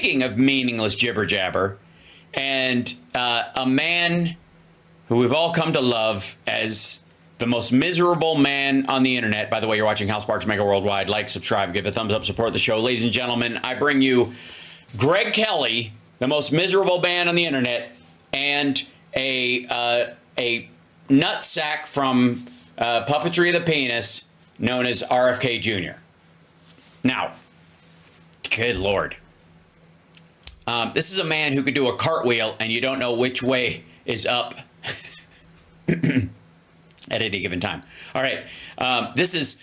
speaking of meaningless jibber jabber, and a man who we've all come to love as the most miserable man on the internet. By the way, you're watching House Sparks Mega Worldwide. Like, subscribe, give a thumbs up, support the show. Ladies and gentlemen, I bring you Greg Kelly, the most miserable man on the internet, and a nutsack from Puppetry of the Penis known as RFK Jr. Now, good Lord. This is a man who could do a cartwheel and you don't know which way is up at any given time. All right. This is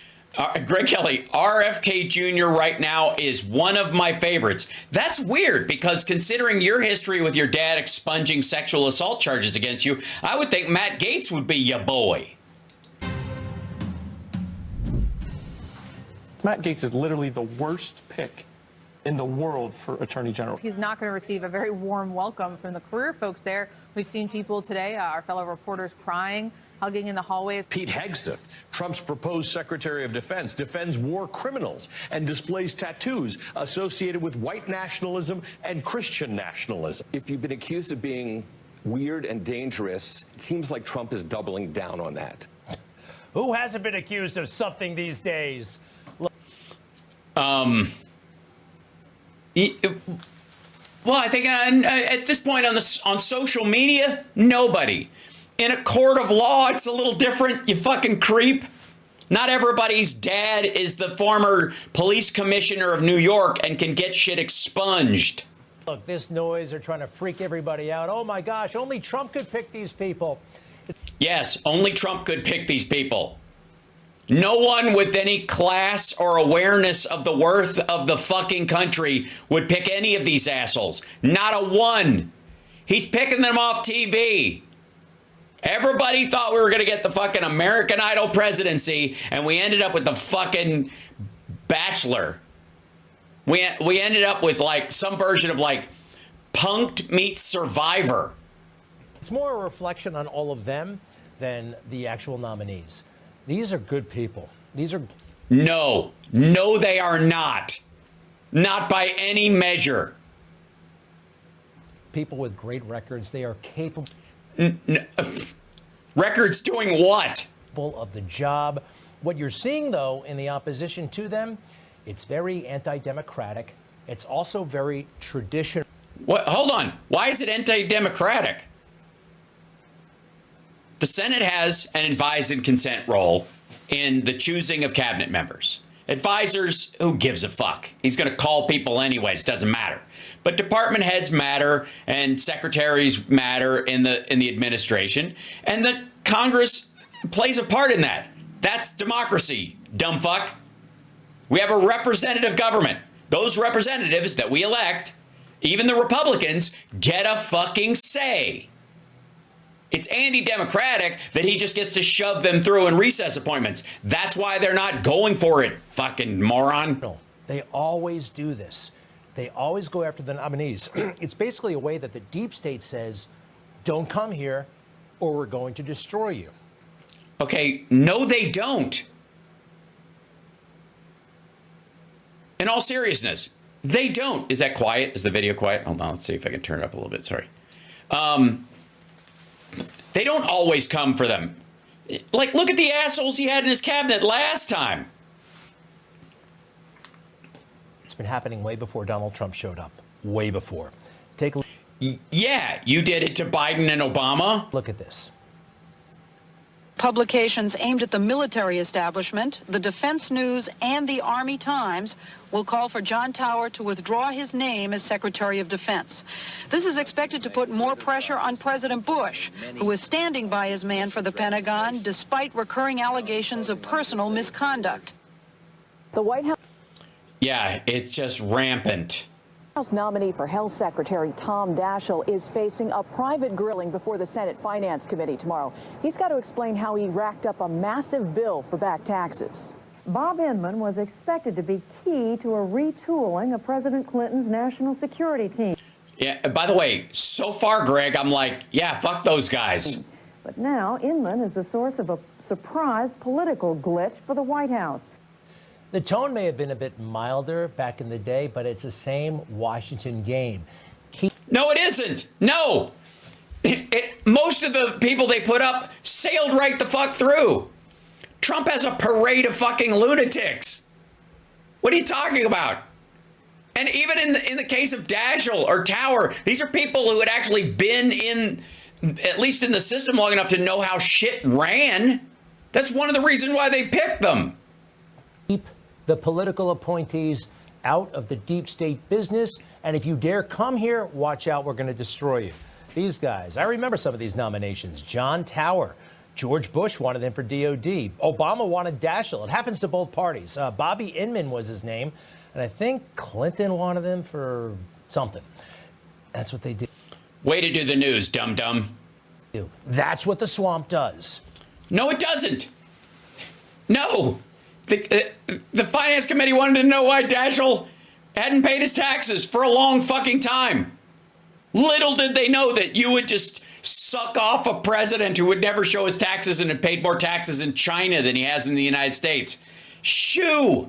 Greg Kelly. RFK Jr. right now is one of my favorites. That's weird because considering your history with your dad expunging sexual assault charges against you, I would think Matt Gaetz would be your boy. Matt Gaetz is literally the worst pick in the world for Attorney General. He's not going to receive a very warm welcome from the career folks there. We've seen people today, our fellow reporters, crying, hugging in the hallways. Pete Hegseth, Trump's proposed Secretary of Defense, defends war criminals and displays tattoos associated with white nationalism and Christian nationalism. If you've been accused of being weird and dangerous, it seems like Trump is doubling down on that. Who hasn't been accused of something these days? Well, I think at this point on social media, nobody. In a court of law, it's a little different, you fucking creep. Not everybody's dad is the former police commissioner of New York and can get shit expunged. Look, this noise, they're trying to freak everybody out. Oh my gosh, only Trump could pick these people. Yes, only Trump could pick these people. No one with any class or awareness of the worth of the fucking country would pick any of these assholes. Not a one. He's picking them off TV. Everybody thought we were going to get the fucking American Idol presidency, and we ended up with the fucking Bachelor. We ended up with like some version of like Punk'd meets Survivor. It's more a reflection on all of them than the actual nominees. These are good people. These are... No, they are not. Not by any measure. People with great records. They are capable... Records doing what? Of the job. What you're seeing, though, in the opposition to them, it's very anti-democratic. It's also very traditional. What? Hold on. Why is it anti-democratic? The Senate has an advise and consent role in the choosing of cabinet members. Advisors, who gives a fuck? He's going to call people anyways, doesn't matter. But department heads matter and secretaries matter in the administration, and the Congress plays a part in that. That's democracy, dumb fuck. We have a representative government. Those representatives that we elect, even the Republicans, get a fucking say. It's anti-democratic that he just gets to shove them through in recess appointments. That's why they're not going for it, fucking moron. They always do this. They always go after the nominees. It's basically a way that the deep state says, don't come here or we're going to destroy you. Okay, no, they don't. In all seriousness, they don't. Is that quiet? Is the video quiet? Hold on, let's see if I can turn it up a little bit. Sorry. They don't always come for them. Like, look at the assholes he had in his cabinet last time. It's been happening way before Donald Trump showed up. Way before. Take a Yeah, you did it to Biden and Obama. look at this. Publications aimed at the military establishment, the Defense News, and the Army Times will call for John Tower to withdraw his name as Secretary of Defense. This is expected to put more pressure on President Bush, who is standing by his man for the Pentagon despite recurring allegations of personal misconduct. The White House... Yeah, it's just rampant. House nominee for Health Secretary Tom Daschle is facing a private grilling before the Senate Finance Committee tomorrow. He's got to explain how he racked up a massive bill for back taxes. Bob Inman was expected to be key to a retooling of President Clinton's national security team. Yeah, by the way, so far, Greg, I'm like, yeah, fuck those guys. But now Inman is the source of a surprise political glitch for the White House. The tone may have been a bit milder back in the day, but it's the same Washington game. No, it isn't. No. Most of the people they put up sailed right the fuck through. Trump has a parade of fucking lunatics. What are you talking about? And even in the case of Daschle or Tower, these are people who had actually been in, at least in the system long enough to know how shit ran. That's one of the reasons why they picked them. Keep the political appointees out of the deep state business. And if you dare come here, watch out, we're going to destroy you. These guys, I remember some of these nominations. John Tower, George Bush wanted him for DOD. Obama wanted Daschle. It happens to both parties. Bobby Inman was his name. And I think Clinton wanted him for something. That's what they did. Way to do the news, dum-dum. That's what the swamp does. No, it doesn't. No. The Finance Committee wanted to know why Daschle hadn't paid his taxes for a long fucking time. Little did they know that you would just suck off a president who would never show his taxes and had paid more taxes in China than he has in the United States. Shoo!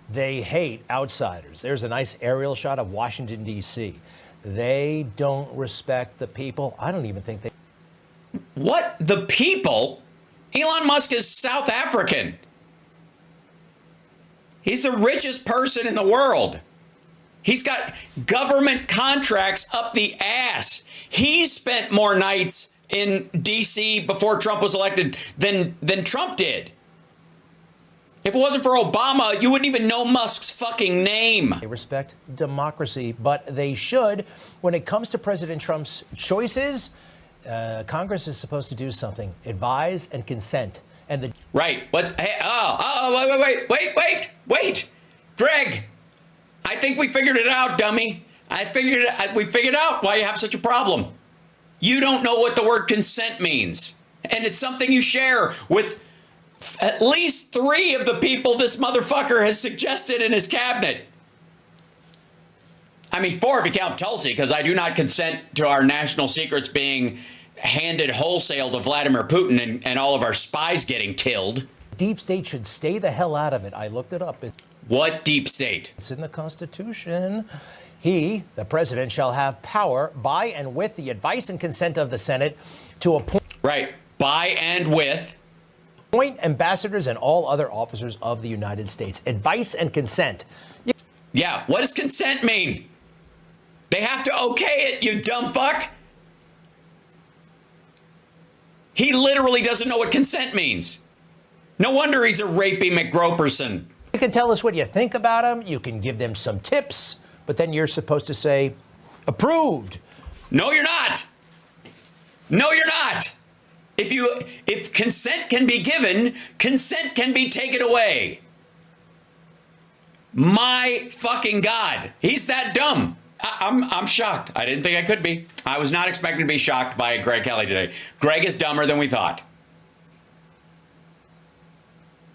They hate outsiders. There's a nice aerial shot of Washington, D.C. They don't respect the people. I don't even think they... What? The people? Elon Musk is South African. He's the richest person in the world. He's got government contracts up the ass. He spent more nights in D.C. before Trump was elected than Trump did. If it wasn't for Obama, you wouldn't even know Musk's fucking name. They respect democracy, but they should. When it comes to President Trump's choices, Congress is supposed to do something. Advise and consent. And the right. But hey, wait. Greg, I think we figured it out, dummy. We figured out why you have such a problem. You don't know what the word consent means. And it's something you share with at least 3 of the people this motherfucker has suggested in his cabinet. I mean, 4 if you count Tulsi, because I do not consent to our national secrets being handed wholesale to Vladimir Putin and all of our spies getting killed. deep state should stay the hell out of it. I looked it up. What deep state? It's in the Constitution. He, the president, shall have power by and with the advice and consent of the Senate to appoint. Right. By and with. Appoint ambassadors and all other officers of the United States. Advice and consent. Yeah. What does consent mean? They have to okay it, you dumb fuck. He literally doesn't know what consent means. No wonder he's a rapey McGroperson. You can tell us what you think about them. You can give them some tips, but then you're supposed to say, approved. No, you're not. No, you're not. If consent can be given, consent can be taken away. My fucking God. He's that dumb. I'm shocked. I didn't think I could be. I was not expecting to be shocked by Greg Kelly today. Greg is dumber than we thought.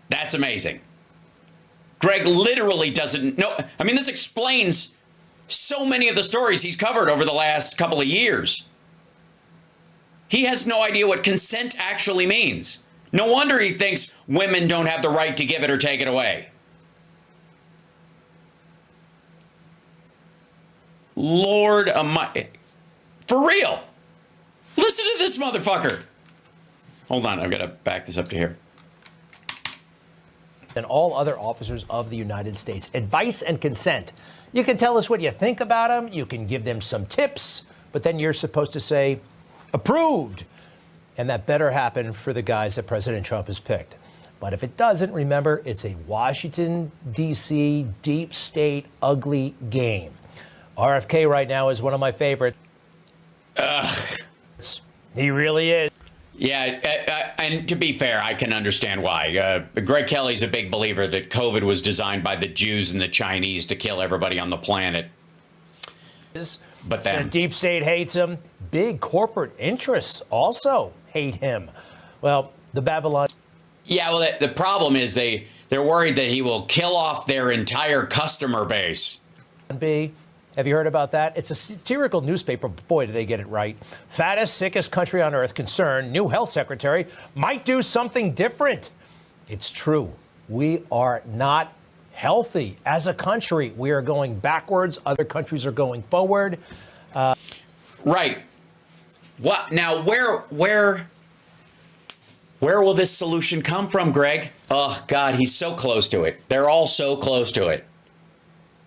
That's amazing. Greg literally doesn't know. I mean, this explains so many of the stories he's covered over the last couple of years. He has no idea what consent actually means. No wonder he thinks women don't have the right to give it or take it away. Lord Almighty. For real. Listen to this motherfucker. Hold on, I've got to back this up to here. And all other officers of the United States. Advice and consent. You can tell us what you think about them. You can give them some tips, but then you're supposed to say, approved. And that better happen for the guys that President Trump has picked. But if it doesn't, remember, it's a Washington, D.C., deep state, ugly game. RFK right now is one of my favorites. Ugh. He really is. Yeah, and to be fair, I can understand why. Greg Kelly's a big believer that COVID was designed by the Jews and the Chinese to kill everybody on the planet. But then the deep state hates him. Big corporate interests also hate him. Well, the Babylon. Yeah, well, the problem is they're worried that he will kill off their entire customer base. Have you heard about that? It's a satirical newspaper. Boy, do they get it right. Fattest, sickest country on earth concerned. New health secretary might do something different. It's true. We are not healthy as a country. We are going backwards. Other countries are going forward. Right. What now? Where will this solution come from, Greg? Oh God, he's so close to it. They're all so close to it.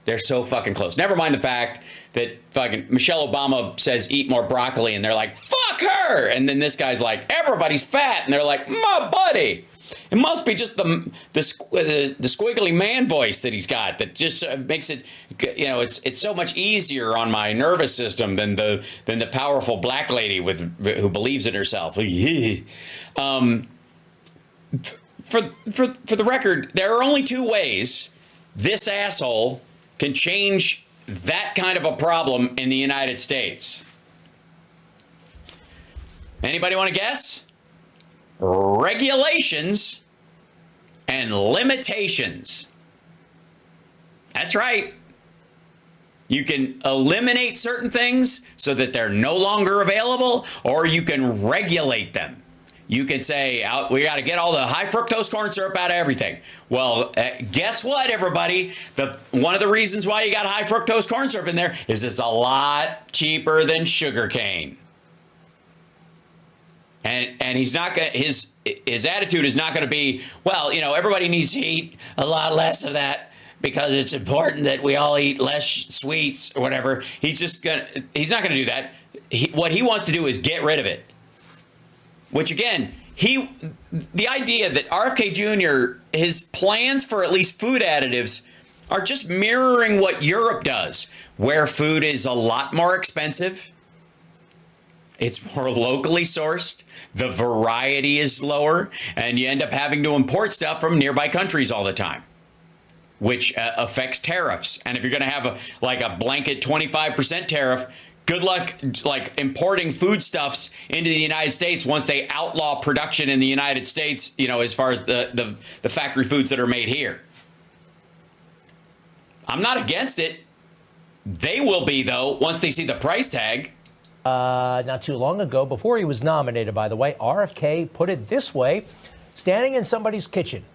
They're so fucking close. Never mind the fact that fucking Michelle Obama says eat more broccoli, and they're like, fuck her. And then this guy's like, everybody's fat, and they're like, my buddy. It must be just the squiggly man voice that he's got that just makes it, you know, it's so much easier on my nervous system than the powerful black lady who believes in herself. For the record, there are only two ways this asshole can change that kind of a problem in the United States. Anybody want to guess? Regulations and limitations. That's right. You can eliminate certain things so that they're no longer available, or you can regulate them. You can say, we got to get all the high fructose corn syrup out of everything. Well, guess what, everybody? One of the reasons why you got high fructose corn syrup in there is it's a lot cheaper than sugar cane. And he's not going. His attitude is not going to be, well, you know, everybody needs to eat a lot less of that because it's important that we all eat less sweets or whatever. He's not going to do that. What he wants to do is get rid of it. Which again, the idea that RFK Jr., his plans for at least food additives are just mirroring what Europe does, where food is a lot more expensive. It's more locally sourced. The variety is lower, and you end up having to import stuff from nearby countries all the time, which affects tariffs. And if you're going to have a blanket 25% tariff, good luck importing foodstuffs into the United States once they outlaw production in the United States, you know, as far as the factory foods that are made here. I'm not against it. They will be, though, once they see the price tag. Not too long ago, before he was nominated, by the way, RFK put it this way, standing in somebody's kitchen.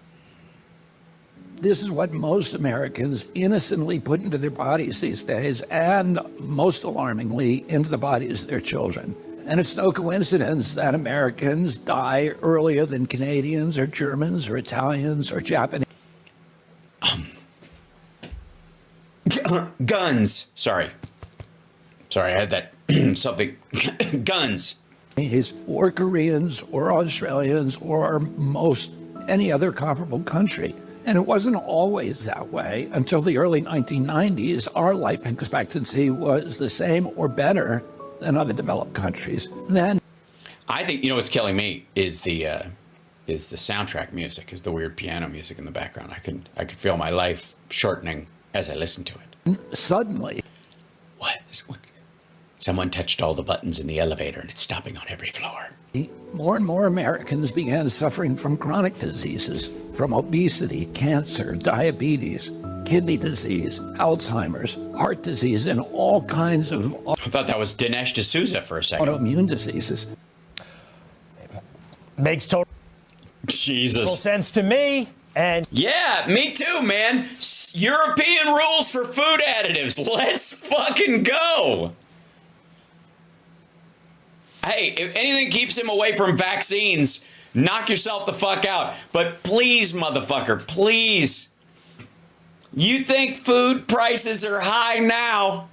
This is what most Americans innocently put into their bodies these days, and most alarmingly, into the bodies of their children. And it's no coincidence that Americans die earlier than Canadians or Germans or Italians or Japanese. Guns. Sorry, I had that something. Guns. Or Koreans or Australians or most any other comparable country. And it wasn't always that way until the early 1990s. Our life expectancy was the same or better than other developed countries. Then, I think, you know, what's killing me is the soundtrack music, is the weird piano music in the background. I could feel my life shortening as I listened to it. Suddenly, what? Someone touched all the buttons in the elevator and it's stopping on every floor. more and more Americans began suffering from chronic diseases, from obesity, cancer, diabetes, kidney disease, Alzheimer's, heart disease, and all kinds of I thought that was Dinesh D'Souza for a second. autoimmune diseases. Makes total Jesus. sense to me. And yeah, me too, man. European rules for food additives. Let's fucking go. Hey, if anything keeps him away from vaccines, knock yourself the fuck out. But please, motherfucker, please. You think food prices are high now?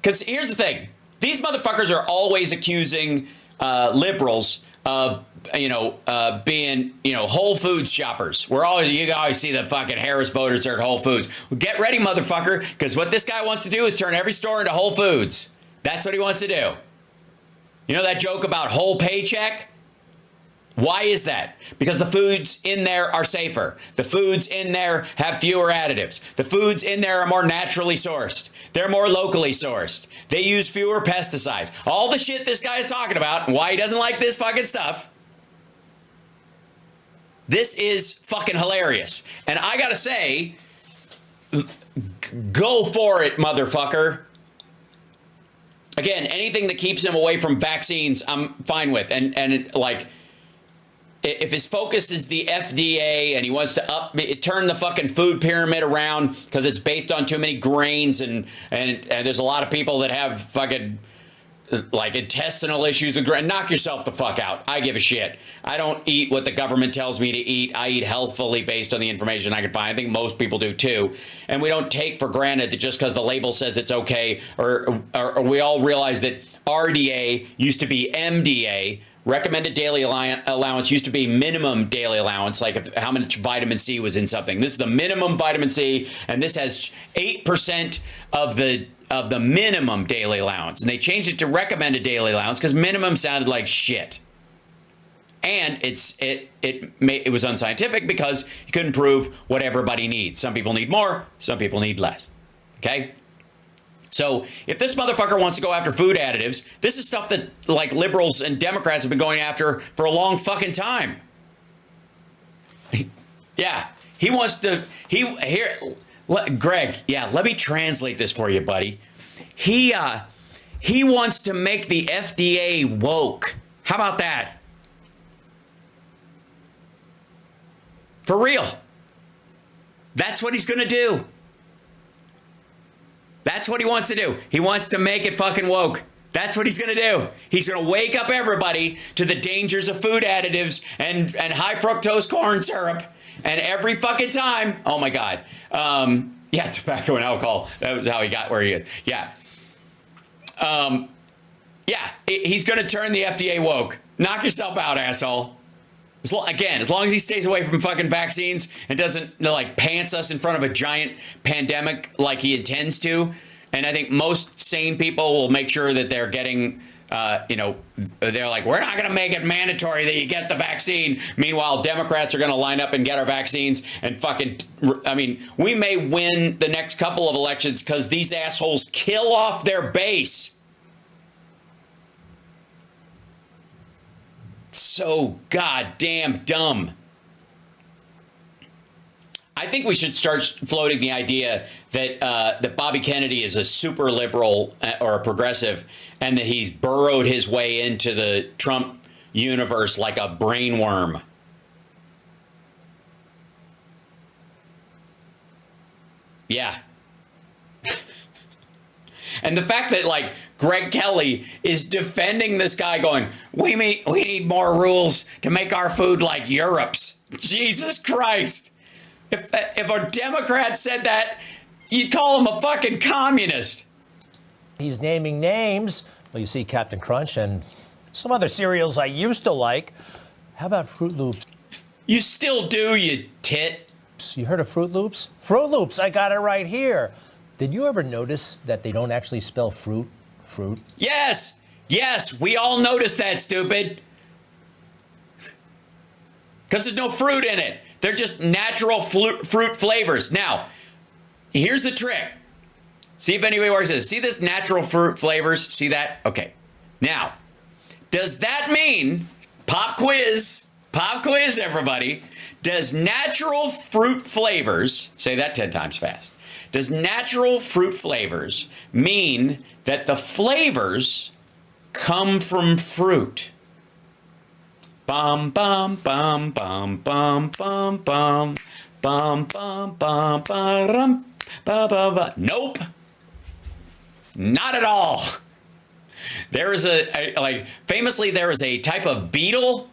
Because here's the thing. These motherfuckers are always accusing liberals of, being, Whole Foods shoppers. You always see the fucking Harris voters there at Whole Foods. Well, get ready, motherfucker, because what this guy wants to do is turn every store into Whole Foods. That's what he wants to do. You know that joke about whole paycheck? Why is that? Because the foods in there are safer. The foods in there have fewer additives. The foods in there are more naturally sourced. They're more locally sourced. They use fewer pesticides. All the shit this guy is talking about and why he doesn't like this fucking stuff. This is fucking hilarious. And I gotta say, go for it, motherfucker. Again, anything that keeps him away from vaccines, I'm fine with. And if his focus is the FDA and he wants to turn the fucking food pyramid around because it's based on too many grains and there's a lot of people that have fucking like intestinal issues with grain, knock yourself the fuck out. I give a shit. I don't eat what the government tells me to eat. I eat healthfully based on the information I can find. I think most people do too. And we don't take for granted that just because the label says it's okay, or we all realize that RDA used to be MDA. Recommended daily allowance used to be minimum daily allowance, like how much vitamin C was in something. This is the minimum vitamin C, and this has 8% of the minimum daily allowance. And they changed it to recommended daily allowance because minimum sounded like shit. And it was unscientific because you couldn't prove what everybody needs. Some people need more, some people need less. Okay? So if this motherfucker wants to go after food additives, this is stuff that like liberals and Democrats have been going after for a long fucking time. Yeah, he wants to. Greg. Yeah, let me translate this for you, buddy. He wants to make the FDA woke. How about that? For real. That's what he's going to do. That's what he wants to do. He wants to make it fucking woke. That's what he's going to do. He's going to wake up everybody to the dangers of food additives and high fructose corn syrup. And every fucking time, oh my God. Yeah, tobacco and alcohol. That was how he got where he is. Yeah. Yeah, he's going to turn the FDA woke. Knock yourself out, asshole. As long as he stays away from fucking vaccines and doesn't like pants us in front of a giant pandemic like he intends to. And I think most sane people will make sure that they're getting, they're like, we're not going to make it mandatory that you get the vaccine. Meanwhile, Democrats are going to line up and get our vaccines and fucking, we may win the next couple of elections because these assholes kill off their base. So goddamn dumb. I think we should start floating the idea that Bobby Kennedy is a super liberal or a progressive, and that he's burrowed his way into the Trump universe like a brainworm. Yeah. And the fact that, like, Greg Kelly is defending this guy going, we need more rules to make our food like Europe's. Jesus Christ. If a Democrat said that, you'd call him a fucking communist. He's naming names. Well, you see Captain Crunch and some other cereals I used to like. How about Froot Loops? You still do, you tit. You heard of Froot Loops? Froot Loops, I got it right here. Did you ever notice that they don't actually spell fruit? Yes, we all noticed that, stupid. Because there's no fruit in it. They're just natural fruit flavors. Now, here's the trick. See if anybody works this. See this natural fruit flavors? See that? Okay. Now, does that mean, pop quiz, everybody, does natural fruit flavors, say that 10 times fast, does natural fruit flavors mean that the flavors come from fruit? Bum bum bum bum bum bum bum bum bum bum ba ba ba. Nope. Not at all. There is famously there is a type of beetle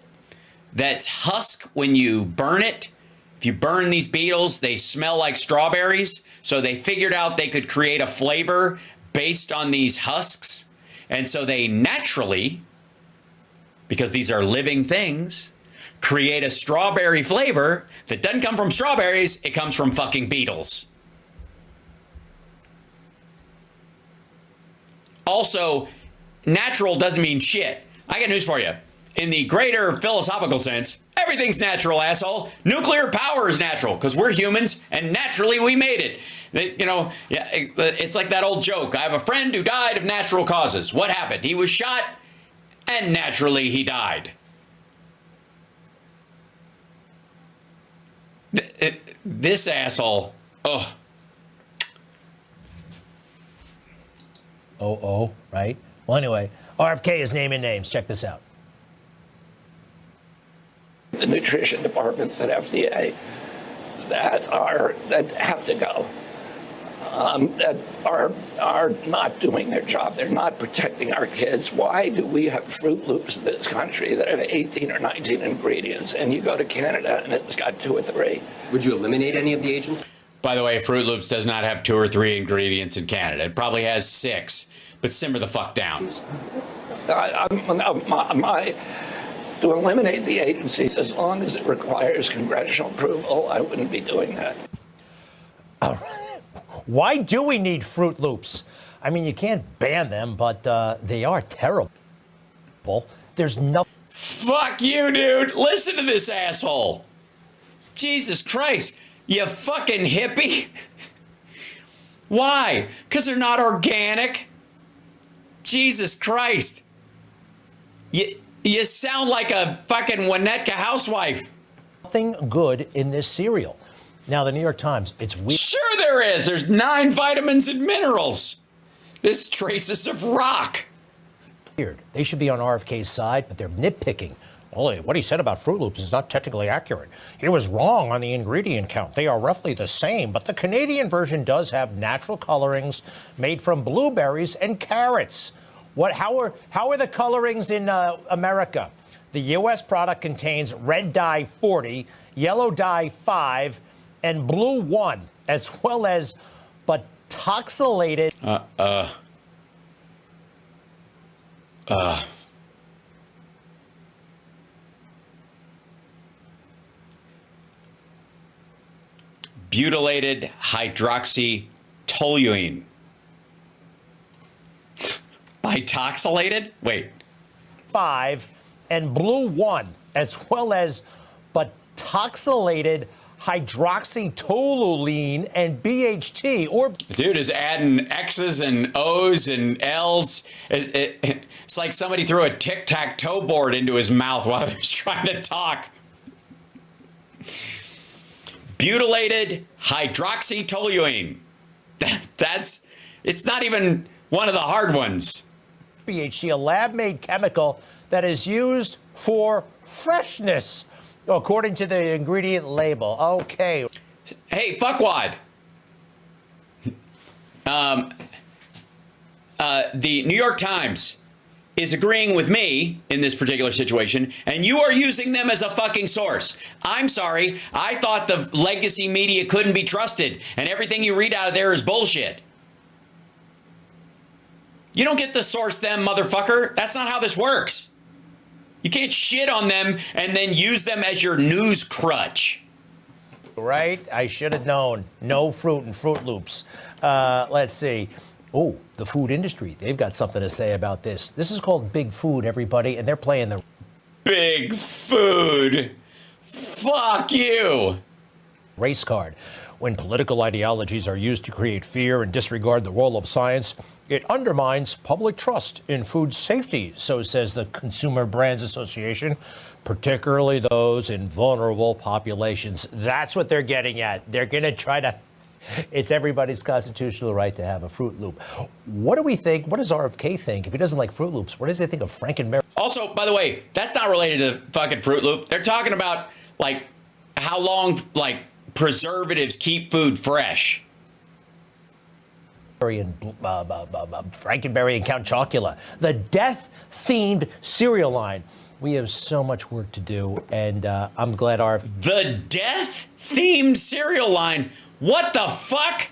that's husk when you burn it. If you burn these beetles, they smell like strawberries. So they figured out they could create a flavor based on these husks. And so they naturally, because these are living things, create a strawberry flavor that doesn't come from strawberries, it comes from fucking beetles. Also, natural doesn't mean shit. I got news for you. In the greater philosophical sense, everything's natural, asshole. Nuclear power is natural because we're humans and naturally we made it. It's like that old joke. I have a friend who died of natural causes. What happened? He was shot and naturally he died. This asshole. Oh. Right? Well, anyway, RFK is naming names. Check this out. the nutrition departments at FDA that have to go, that are not doing their job. They're not protecting our kids. Why do we have Froot Loops in this country that have 18 or 19 ingredients, and you go to Canada and it's got 2 or 3? Would you eliminate any of the agents? By the way, Froot Loops does not have 2 or 3 ingredients in Canada. It probably has 6, but simmer the fuck down. To eliminate the agencies, as long as it requires congressional approval, I wouldn't be doing that. Why do we need Froot Loops? I mean, you can't ban them, but they are terrible. There's no... Fuck you, dude. Listen to this asshole. Jesus Christ. You fucking hippie. Why? Because they're not organic? Jesus Christ. You sound like a fucking Winnetka housewife. Nothing good in this cereal. Now, the New York Times, it's weird. Sure there is. There's 9 vitamins and minerals. There's traces of rock. They should be on RFK's side, but they're nitpicking. Well, what he said about Froot Loops is not technically accurate. He was wrong on the ingredient count. They are roughly the same, but the Canadian version does have natural colorings made from blueberries and carrots. How are the colorings in America? The U.S. product contains red dye 40, yellow dye 5, and blue 1, as well as butoxylated. Butylated hydroxytoluene. Bitoxylated? Wait. 5 and blue 1, as well as butoxylated hydroxytoluene and BHT, or... Dude is adding X's and O's and L's. It's like somebody threw a tic-tac-toe board into his mouth while he was trying to talk. Butylated hydroxytoluene. It's not even one of the hard ones. BHT, a lab-made chemical that is used for freshness, according to the ingredient label. Okay. Hey, fuckwad. The New York Times is agreeing with me in this particular situation, and you are using them as a fucking source. I'm sorry. I thought the legacy media couldn't be trusted, and everything you read out of there is bullshit. You don't get to source them, motherfucker. That's not how this works. You can't shit on them and then use them as your news crutch. Right? I should have known. No fruit and Froot Loops. Let's see. Oh, the food industry. They've got something to say about this. This is called Big Food, everybody, and they're playing the... Big Food. Fuck you. Race card. When political ideologies are used to create fear and disregard the role of science, it undermines public trust in food safety, so says the Consumer Brands Association, particularly those in vulnerable populations. That's what they're getting at. They're going to try to... It's everybody's constitutional right to have a Froot Loop. What do we think? What does RFK think? If he doesn't like Froot Loops, what does he think of Frankenberry? Also, by the way, that's not related to fucking Froot Loop. They're talking about, like, how long, like, preservatives keep food fresh. And Frankenberry and Count Chocula, the death-themed cereal line. We have so much work to do, and I'm glad our... The death-themed cereal line? What the fuck?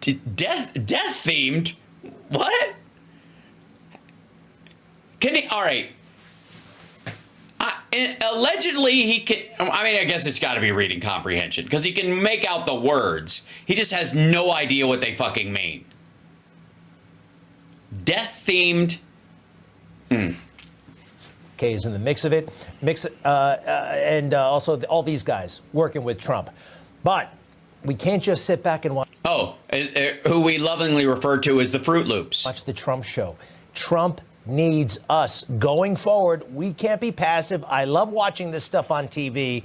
Death-themed? What? All right. Allegedly, he can... I mean, I guess it's got to be reading comprehension, because he can make out the words. He just has no idea what they fucking mean. Death-themed... Okay, is in the mix of it. And also all these guys working with Trump. But we can't just sit back and watch... Oh, who we lovingly refer to as the Froot Loops. Watch the Trump show. Trump needs us. Going forward, we can't be passive. I love watching this stuff on TV,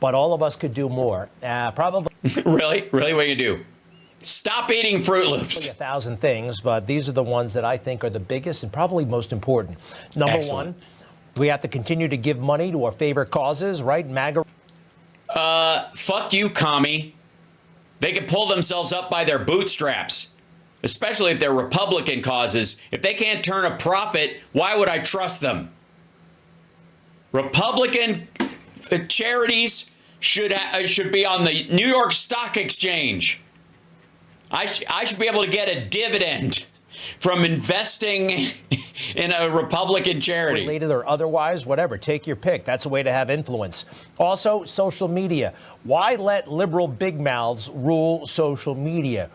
but all of us could do more. Probably. Really? Really? What do you do? Stop eating Froot Loops. 1,000 things, but these are the ones that I think are the biggest and probably most important. Number Excellent. one, we have to continue to give money to our favorite causes, right? MAGA. Fuck you, commie. They can pull themselves up by their bootstraps, especially if they're Republican causes. If they can't turn a profit, why would I trust them? Republican charities should be on the New York Stock Exchange. I should be able to get a dividend from investing in a Republican charity. Related or otherwise, whatever. Take your pick. That's a way to have influence. Also, social media. Why let liberal big mouths rule social media?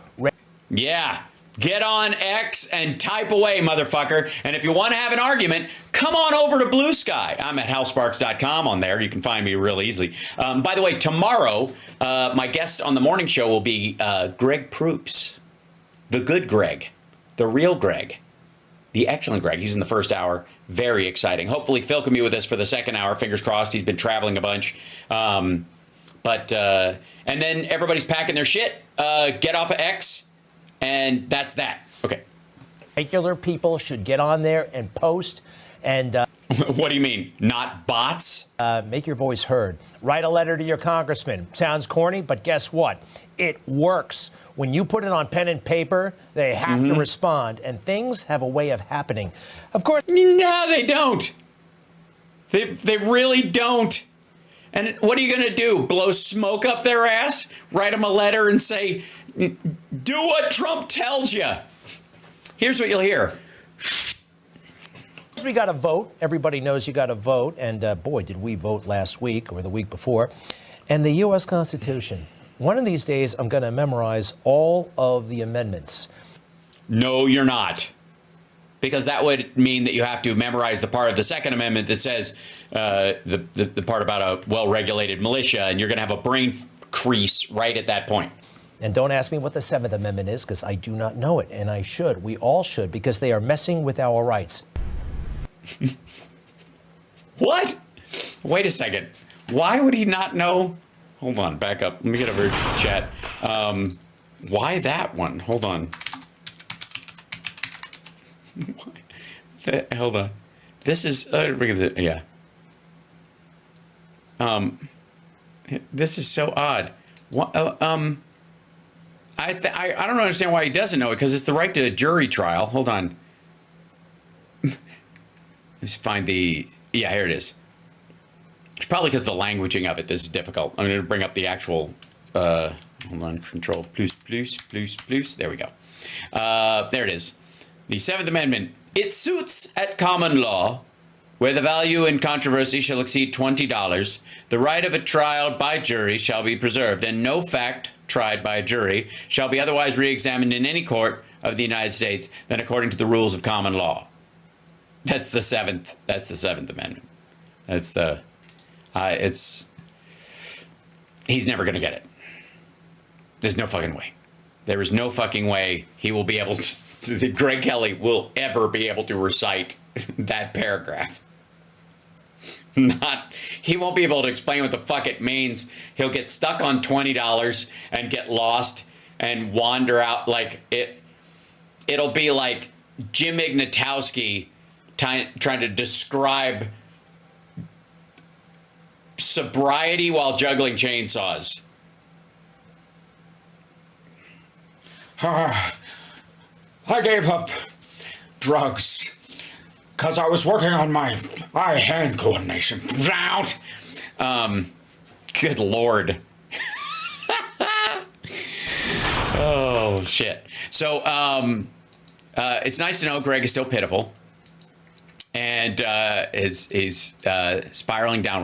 Yeah. Get on X and type away, motherfucker. And if you want to have an argument, come on over to Blue Sky. I'm at howsparks.com on there. You can find me real easily. By the way, tomorrow, my guest on the morning show will be Greg Proops. The good Greg. The real Greg. The excellent Greg. He's in the first hour. Very exciting. Hopefully, Phil can be with us for the second hour. Fingers crossed. He's been traveling a bunch. And then everybody's packing their shit. Get off of X. And that's that. Okay. Regular people should get on there and post and what do you mean? Not bots? Make your voice heard. Write a letter to your congressman. Sounds corny, but guess what? It works. When you put it on pen and paper, they have to respond, and things have a way of happening. Of course. No, they don't. They really don't. And what are you going to do? Blow smoke up their ass? Write them a letter and say, do what Trump tells you. Here's what you'll hear. We got to vote. Everybody knows you got to vote. And boy, did we vote last week or the week before. And the U.S. Constitution. One of these days, I'm going to memorize all of the amendments. No, you're not. Because that would mean that you have to memorize the part of the Second Amendment that says the part about a well-regulated militia, and you're going to have a brain crease right at that point. And don't ask me what the Seventh Amendment is, because I do not know it, and I should. We all should, because they are messing with our rights. What? Wait a second. Why would he not know? Hold on, back up. Let me get over to chat. Why that one? Hold on. Hold on. This is yeah. This is so odd. I don't understand why he doesn't know it, because it's the right to a jury trial. Hold on. Let's find the here it is. It's probably because the languaging of it. This is difficult. I'm going to bring up the actual. Hold on. Control plus. There we go. There it is. The Seventh Amendment. It suits at common law, where the value in controversy shall exceed $20, the right of a trial by jury shall be preserved, and no fact tried by a jury shall be otherwise re-examined in any court of the United States than according to the rules of common law. That's the Seventh Amendment. That's the. He's never going to get it. There's no fucking way. There is no fucking way he will be able to. Greg Kelly will ever be able to recite that paragraph. He won't be able to explain what the fuck it means. He'll get stuck on $20 and get lost and wander out like it. It'll be like Jim Ignatowski trying to describe sobriety while juggling chainsaws. I gave up drugs because I was working on my eye-hand coordination. Good Lord. Oh, shit. So it's nice to know Greg is still pitiful and is spiraling downward.